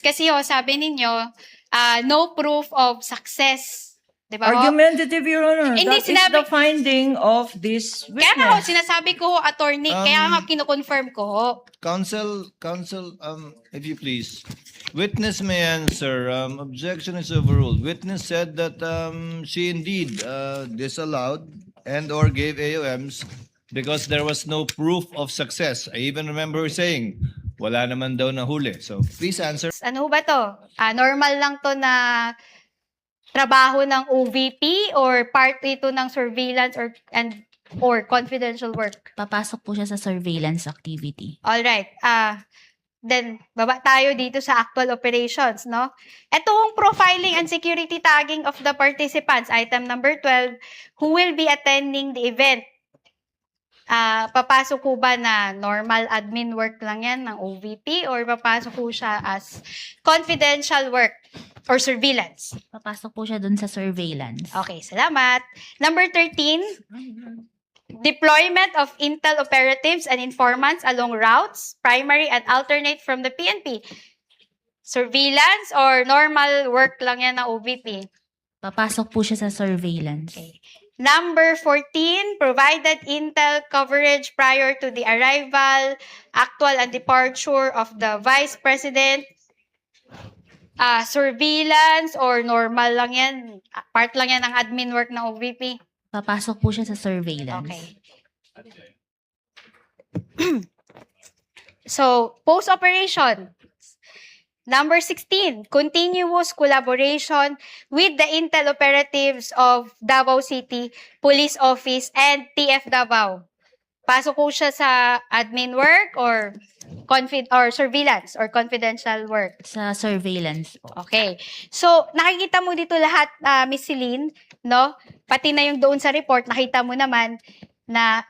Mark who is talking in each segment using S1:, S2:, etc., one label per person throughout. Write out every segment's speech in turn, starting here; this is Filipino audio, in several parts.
S1: Kasi sabi ninyo, no proof of success. Di ba ho?
S2: Argumentative, Your Honor.
S1: Hindi,
S2: That is the finding of this
S1: Kaya nga
S2: witness.
S1: sinasabi ko attorney, kaya nga kino-confirm ko ho.
S3: Counsel, if you please. Witness may answer. Objection is overruled. Witness said that she indeed disallowed and or gave AOMs because there was no proof of success. I even remember her saying, wala naman daw nahuli. So please answer.
S1: Ano ba to? Normal lang to na trabaho ng OVP or part ito ng surveillance or confidential work?
S4: Papasok po siya sa surveillance activity.
S1: All right. Then baba tayo dito sa actual operations, no? Etong profiling and security tagging of the participants, item number 12, who will be attending the event. Papasok ko ba na normal admin work lang yan ng OVP or papasok ko siya as confidential work or surveillance?
S4: Papasok po siya dun sa surveillance.
S1: Okay, salamat. Number 13, deployment of intel operatives and informants along routes, primary and alternate from the PNP. Surveillance or normal work lang yan ng OVP?
S4: Papasok po siya sa surveillance.
S1: Okay. Number 14, provided intel coverage prior to the arrival, actual and departure of the Vice President. Surveillance or normal lang yan? Part lang yan ng admin work ng OVP?
S4: Papasok po siya sa surveillance.
S1: Okay. So, post-operation. Number 16, continuous collaboration with the intel operatives of Davao City Police Office and TF Davao. Pasok ko siya sa admin work or surveillance or confidential work?
S4: Sa surveillance po.
S1: Okay. So, nakikita mo dito lahat, Miss Celine, no? Pati na yung doon sa report, nakita mo naman na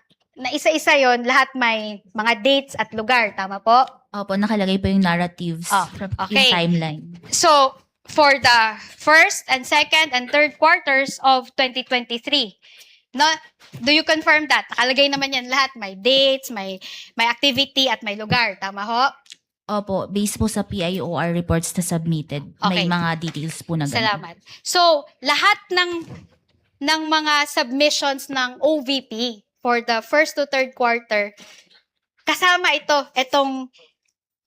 S1: isa-isa yon, lahat may mga dates at lugar. Tama po?
S4: Opo, nakalagay po yung narratives
S1: Okay.
S4: yung timeline.
S1: So, for the first and second and third quarters of 2023, no? Do you confirm that? Nakalagay naman yan lahat. May dates, may activity, at may lugar. Tama ho?
S4: Opo, based po sa PIOR reports na submitted, may
S1: Okay.
S4: mga details po na ganun.
S1: Salamat. So, lahat ng mga submissions ng OVP for the first to third quarter, kasama itong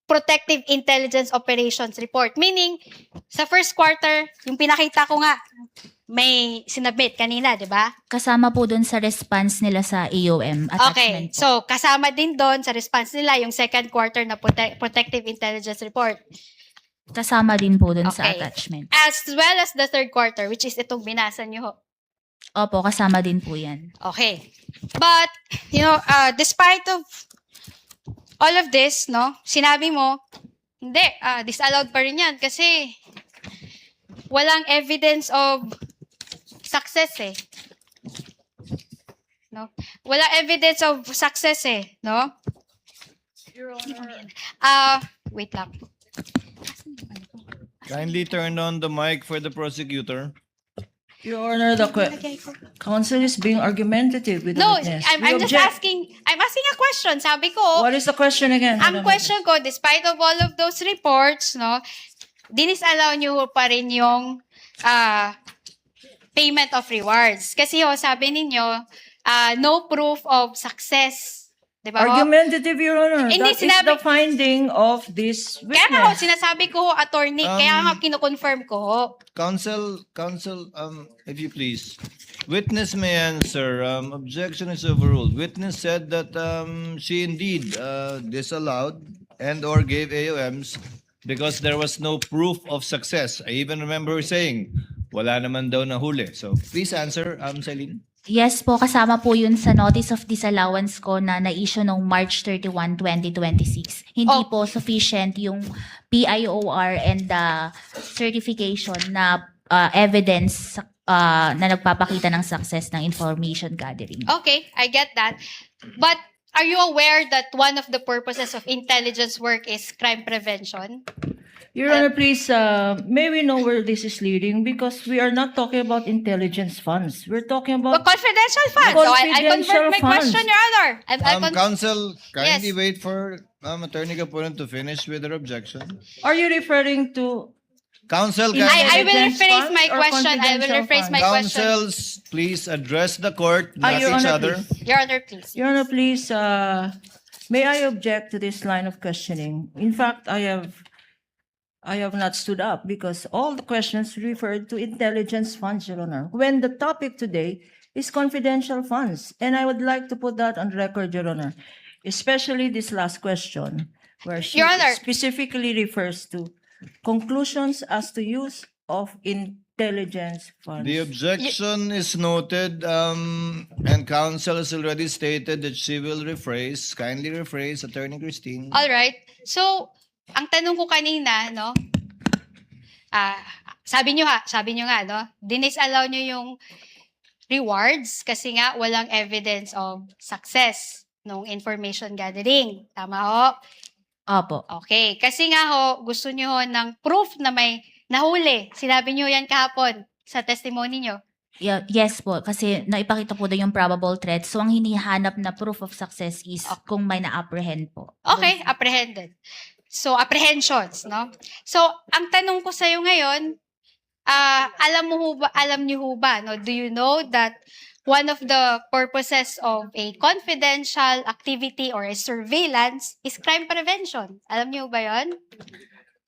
S1: Protective Intelligence Operations Report. Meaning, sa first quarter, yung pinakita ko nga, may sinabit kanina, di ba?
S4: Kasama po dun sa response nila sa AOM
S1: Okay,
S4: attachment po.
S1: so kasama din doon sa response nila yung second quarter na Protective Intelligence Report.
S4: Kasama din po dun sa
S1: Okay.
S4: attachment.
S1: As well as the third quarter, which is itong binasa nyo ho.
S4: Opo, kasama din po yan.
S1: Okay. But, despite of all of this, no, sinabi mo, hindi, disallowed pa rin yan kasi walang evidence of success eh. No? Wala evidence of success eh, no? Wait lang.
S3: Kindly turn on the mic for the prosecutor.
S2: Your Honor, the counsel is being argumentative with the
S1: No,
S2: witness.
S1: I'm
S2: We
S1: just
S2: object.
S1: I'm asking a question. Sabi ko,
S2: What is the question again?
S1: ang question ko, despite of all of those reports, no, dinisallow nyo pa rin yung payment of rewards. Kasi sabi ninyo, no proof of success. Di ba ho?
S2: Argumentative, Your Honor.
S1: Hindi,
S2: That is the finding of this
S1: Kaya nga
S2: witness.
S1: sinasabi ko attorney, kaya nga kino-confirm ko ho.
S3: Counsel, if you please. Witness may answer. Objection is overruled. Witness said that she indeed disallowed and or gave AOMs because there was no proof of success. I even remember her saying, wala naman daw nahuli. So please answer, Celine.
S4: Yes po, kasama po yun sa notice of disallowance ko na na-issue noong March 31, 2026. Hindi po sufficient yung PIOR and the certification na evidence na nagpapakita ng success ng information gathering.
S1: Okay, I get that. But are you aware that one of the purposes of intelligence work is crime prevention?
S2: Your Honor, please, may we know where this is leading? Because we are not talking about intelligence funds. We're talking
S1: Well,
S2: about
S1: confidential funds. So I convert
S2: Confidential
S1: my
S2: funds.
S1: question, Your Honor.
S3: Counsel, kindly
S1: Yes.
S3: wait for Attorney Kapunan to finish with her objection.
S2: Are you referring to
S3: Counsel,
S2: I
S1: I will
S2: Intelligence
S1: rephrase
S2: funds
S1: my
S2: or
S1: question. I will
S2: confidential
S1: rephrase my
S2: funds?
S1: question.
S3: counsels, please address the court, not
S2: Your
S3: each
S2: Honor,
S3: other.
S2: please.
S1: Your Honor, please.
S2: Your Honor, please, may I object to this line of questioning? In fact, I have not stood up because all the questions referred to intelligence funds, Your Honor, when the topic today is confidential funds. And I would like to put that on record, Your Honor, especially this last question, where she
S1: Your Honor.
S2: specifically refers to conclusions as to use of intelligence funds.
S3: The objection is noted, and counsel has already stated that she will rephrase. Kindly rephrase, Attorney Christine.
S1: All right. So, ang tanong ko kanina, no? Sabi nyo nga, no? Dinisallow nyo yung rewards kasi nga walang evidence of success nung information gathering. Tama ho?
S4: Opo.
S1: Okay. Kasi nga ho, gusto nyo ho ng proof na may nahuli. Sinabi nyo yan kahapon sa testimony nyo.
S4: Yes po, kasi naipakita po doon yung probable threat. So, ang hinihanap na proof of success is kung may na-apprehend po.
S1: Okay, apprehended. So, apprehensions, no? So, ang tanong ko sa'yo ngayon, alam niyo ho ba, no? Do you know that one of the purposes of a confidential activity or a surveillance is crime prevention? Alam niyo ba yon?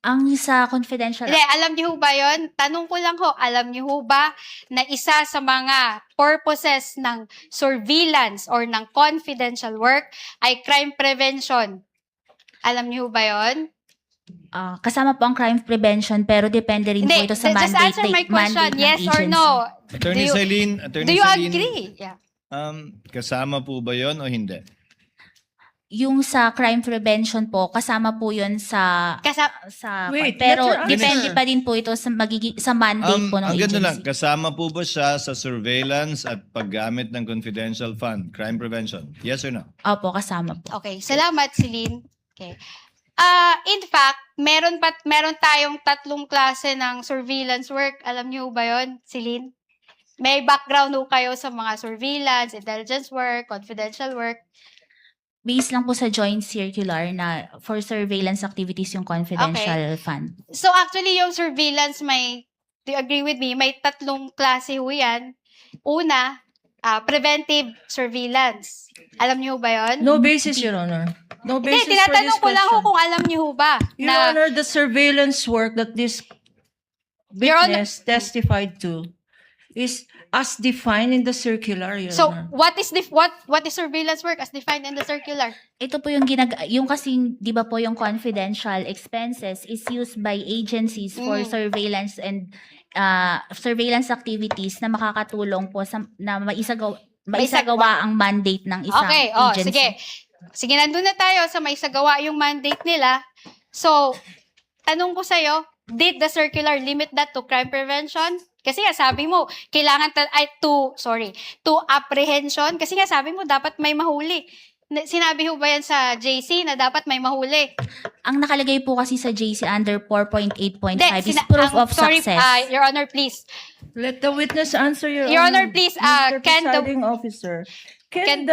S4: Ang sa confidential...
S1: Hindi, alam niyo ba yon? Tanong ko lang ho, alam niyo ba na isa sa mga purposes ng surveillance or ng confidential work ay crime prevention? Alam niyo ba yon?
S4: kasama po ang crime prevention pero depende rin po
S1: Hindi,
S4: ito sa
S1: just
S4: mandate,
S1: answer my question,
S4: mandate ng
S1: yes or
S4: agency.
S1: no?
S3: Attorney Celine,
S1: Do you agree? Yeah.
S3: Kasama po ba yon o hindi?
S4: Yung sa crime prevention po, kasama po yun sa...
S2: Wait,
S4: pero
S2: let her
S4: depende
S2: answer.
S4: pa din po ito sa, sa mandate po ng
S3: Ang ganda
S4: agency.
S3: lang, kasama po ba siya sa surveillance at paggamit ng confidential fund, crime prevention? Yes or no?
S4: Opo, kasama po.
S1: Okay, salamat Celine. Okay. In fact, meron tayong tatlong klase ng surveillance work. Alam niyo ba 'yon, Celine? May background ho kayo sa mga surveillance, intelligence work, confidential work.
S4: Based lang po sa joint circular na for surveillance activities yung confidential fund.
S1: So actually, yung surveillance do you agree with me? May tatlong klase ho yan. Una, preventive surveillance. Alam niyo ba 'yon?
S2: No basis, Your Honor. No
S1: Hindi,
S2: basis for this
S1: tinatanong ko lang ho
S2: question.
S1: kung alam niyo ho ba
S2: Your
S1: na
S2: Honor, the surveillance work that this
S1: Your Honor-
S2: witness testified to is as defined in the circular, Your
S1: so
S2: Honor.
S1: what is surveillance work as defined in the circular?
S4: Ito po yung yung kasing, di ba po yung confidential expenses is used by agencies for surveillance and surveillance activities na makakatulong po sa, na maisagawa ang mandate ng isang
S1: Okay,
S4: agency.
S1: sige. Sige, nandun na tayo sa maisagawa yung mandate nila. So, tanong ko sa'yo, did the circular limit that to crime prevention? Kasi nga sabi mo, kailangan to apprehension. Kasi nga sabi mo, dapat may mahuli. Sinabi ho ba yan sa JC na dapat may mahuli?
S4: Ang nakalagay po kasi sa JC under 4.8.5 is
S1: Hindi,
S4: proof of
S1: sorry,
S4: success.
S1: Your Honor, please.
S2: Let the witness answer, Your
S1: Your
S2: Honor.
S1: Honor, please,
S2: Mr.
S1: can the-
S2: Presiding Officer,
S1: can-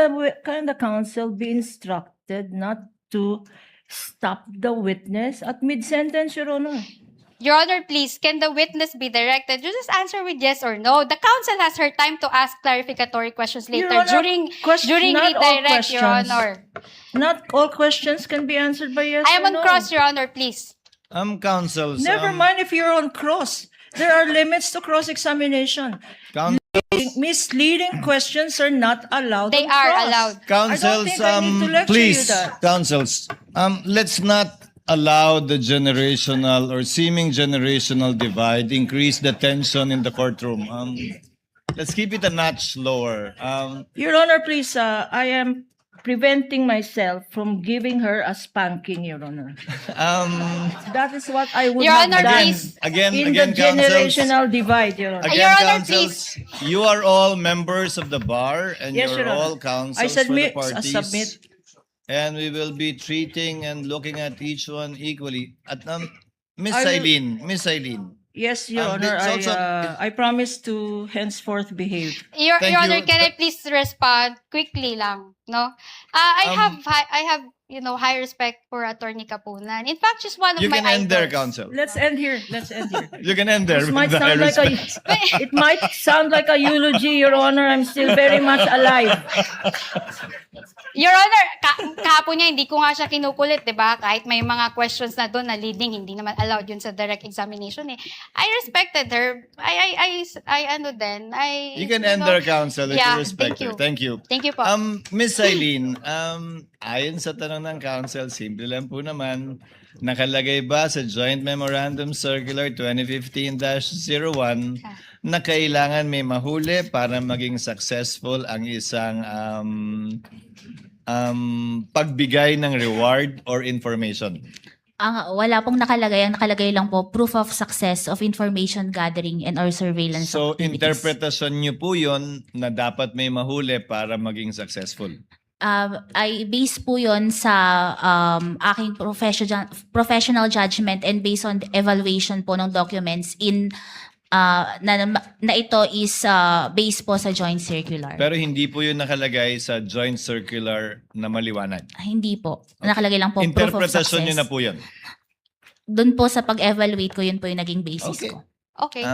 S2: can the counsel be instructed not to stop the witness at mid-sentence, Your Honor?
S1: Your Honor, please, can the witness be directed? You just answer with yes or no. The counsel has her time to ask clarificatory questions
S2: Your
S1: later
S2: Honor,
S1: during
S2: not all
S1: redirect, Your
S2: questions.
S1: Honor.
S2: Not all questions can be answered by yes
S1: I am
S2: or
S1: on
S2: no.
S1: cross, Your Honor, please.
S3: Counsels.
S2: Never mind if you're on cross. There are limits to cross-examination. Misleading questions are not allowed
S1: They
S2: on
S1: are
S2: cross.
S1: allowed.
S3: Counsels,
S2: I don't think I need to lecture
S3: please,
S2: you that.
S3: counsels, let's not allow the generational or seeming generational divide increase the tension in the courtroom. Let's keep it a notch lower.
S2: Your Honor, please, I am preventing myself from giving her a spanking, Your Honor. That is what I would
S1: Your
S2: have
S1: Honor,
S2: done
S1: please.
S3: Again,
S2: in
S3: again,
S2: the
S3: counsels.
S2: generational divide, Your Honor.
S1: Your Honor,
S3: counsels, you are all members of the bar and
S2: Yes,
S3: you're
S2: Your Honor.
S3: all counsels
S2: I submit,
S3: for the parties.
S2: submit.
S3: And we will be treating and looking at each one equally. At Miss
S2: I will-
S3: Eileen, Miss Eileen.
S2: Yes, Your
S3: Um,
S2: Honor,
S3: it's also-
S2: I promise to henceforth behave.
S1: Your
S3: Thank
S1: Honor,
S3: you.
S1: can I please respond quickly lang, no? I
S3: Um,
S1: have high respect for Attorney Kapunan. In fact, she's one of
S3: You
S1: my
S3: can end there,
S1: idols.
S3: counsel.
S2: Let's end here. Let's end here.
S3: You can end there.
S2: This
S3: with
S2: might
S3: the high
S2: sound like a,
S3: respect.
S2: it might sound like a eulogy, Your Honor. I'm still very much alive.
S1: Your Honor, kahapon niya, hindi ko nga siya kinukulit, di ba? Kahit may mga questions na doon na leading, hindi naman allowed yun sa direct examination eh. I respected her.
S3: You can end there, counsel, if
S1: Yeah,
S3: you respect
S1: thank you.
S3: her. Thank you.
S1: Thank you po.
S3: Miss Eileen, ayon sa tanong ng counsel, simple lang po naman, nakalagay ba sa Joint Memorandum Circular 2015-01 na kailangan may mahuli para maging successful ang isang pagbigay ng reward or information?
S4: Wala pong nakalagay. Ang nakalagay lang po, proof of success of information gathering and or surveillance
S3: So,
S4: activities.
S3: interpretasyon niyo po yun na dapat may mahuli para maging successful.
S4: I base po yon sa aking professional judgment and based on the evaluation po ng documents na ito is based po sa joint circular.
S3: Pero hindi po yun nakalagay sa joint circular na maliwanag.
S4: Hindi po. Nakalagay lang po proof of success.
S3: Interpretasyon nyo na po yun.
S4: Doon po sa pag-evaluate ko, yun po yung naging basis
S3: Okay.
S4: ko.
S1: Okay.